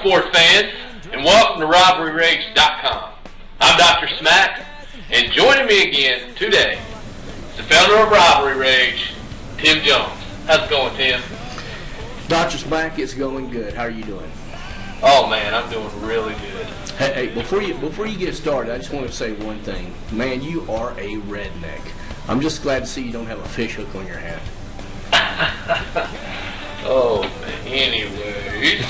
sports fans, and welcome to RivalryRage.com. I'm Dr. Smack, and joining me again today is the founder of Rivalry Rage, Tim Jones. How's it going, Tim? Dr. Smack, it's going good. How are you doing? Oh man, I'm doing really good. Hey, before you get started, I just want to say one thing. Man, you are a redneck. I'm just glad to see you don't have a fish hook on your hat. Oh, man. Anyways,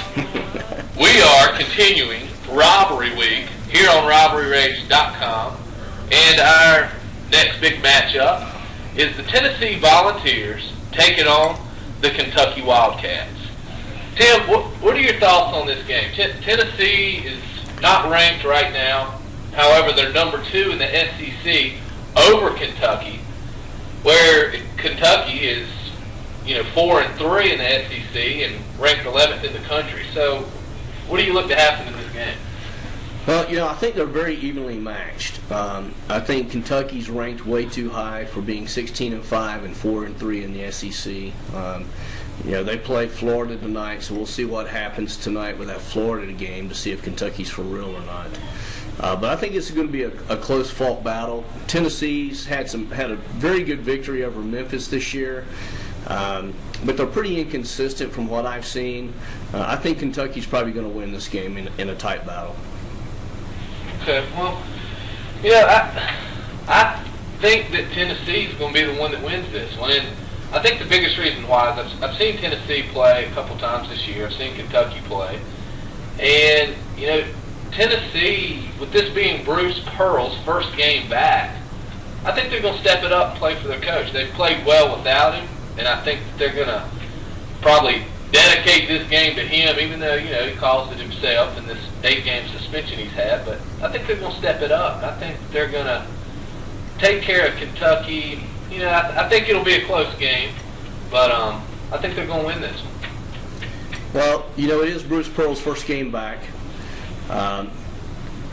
we are continuing Rivalry Week here on RivalryRage.com, and our next big matchup is the Tennessee Volunteers taking on the Kentucky Wildcats. Tim, what are your thoughts on this game? Tennessee is not ranked right now. However, they're number 2 in the SEC over Kentucky, where Kentucky is 4-3 in the SEC and ranked 11th in the country. So, what do you look to happen in this game? Well, I think they're very evenly matched. I think Kentucky's ranked way too high for being 16-5 and 4-3 in the SEC. They play Florida tonight, so we'll see what happens tonight with that Florida game to see if Kentucky's for real or not. But I think it's going to be a close-fought battle. Tennessee's had a very good victory over Memphis this year. But they're pretty inconsistent from what I've seen. I think Kentucky's probably going to win this game in a tight battle. Okay, well, I think that Tennessee's going to be the one that wins this one. And I think the biggest reason why is I've seen Tennessee play a couple times this year. I've seen Kentucky play. And, Tennessee, with this being Bruce Pearl's first game back, I think they're going to step it up and play for their coach. They've played well without him. And I think that they're going to probably dedicate this game to him, even though, he caused it himself in this 8-game suspension he's had. But I think they're going to step it up. I think they're going to take care of Kentucky. I think it'll be a close game, but I think they're going to win this one. Well, it is Bruce Pearl's first game back.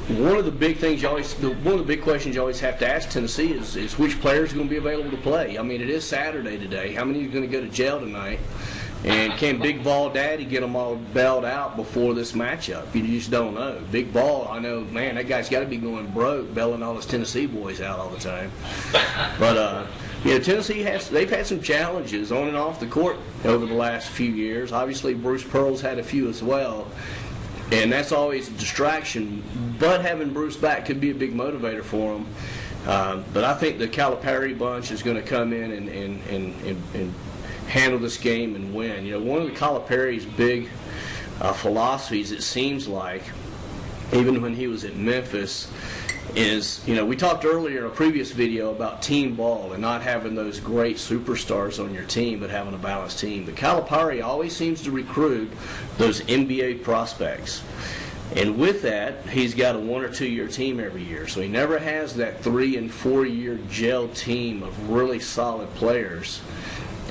One of the big questions you always have to ask Tennessee is which players are going to be available to play. I mean, it is Saturday today. How many are going to go to jail tonight? And can Big Ball Daddy get them all bailed out before this matchup? You just don't know. Big Ball, I know, man, that guy's got to be going broke, bailing all his Tennessee boys out all the time. But Tennessee they've had some challenges on and off the court over the last few years. Obviously, Bruce Pearl's had a few as well. And that's always a distraction, but having Bruce back could be a big motivator for him. But I think the Calipari bunch is going to come in and handle this game and win. One of the Calipari's big philosophies, it seems like, even when he was at Memphis, is, we talked earlier in a previous video about team ball and not having those great superstars on your team, but having a balanced team. But Calipari always seems to recruit those NBA prospects. And with that, he's got a 1 or 2 year team every year. So he never has that 3 and 4 year gel team of really solid players.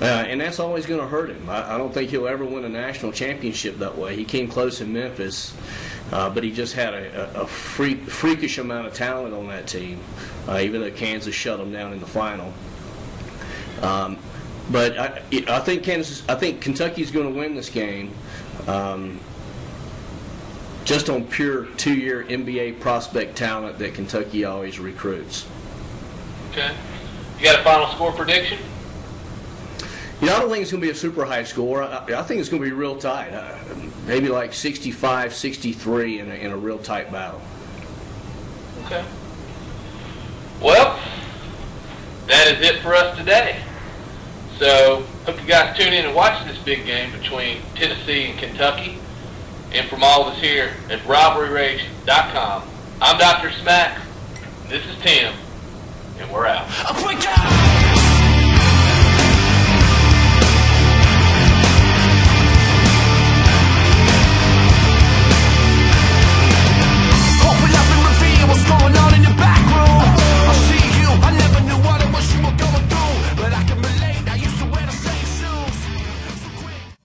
And that's always going to hurt him. I don't think he'll ever win a national championship that way. He came close in Memphis. But he just had a freakish amount of talent on that team, even though Kansas shut him down in the final. But I think Kentucky's going to win this game, just on pure 2-year NBA prospect talent that Kentucky always recruits. Okay, you got a final score prediction? I don't think it's going to be a super high score. I think it's going to be real tight. Maybe like 65-63 in a real tight battle. Okay. Well, that is it for us today. So, hope you guys tune in and watch this big game between Tennessee and Kentucky. And from all of us here at RivalryRage.com, I'm Dr. Smack. This is Tim, and we're out.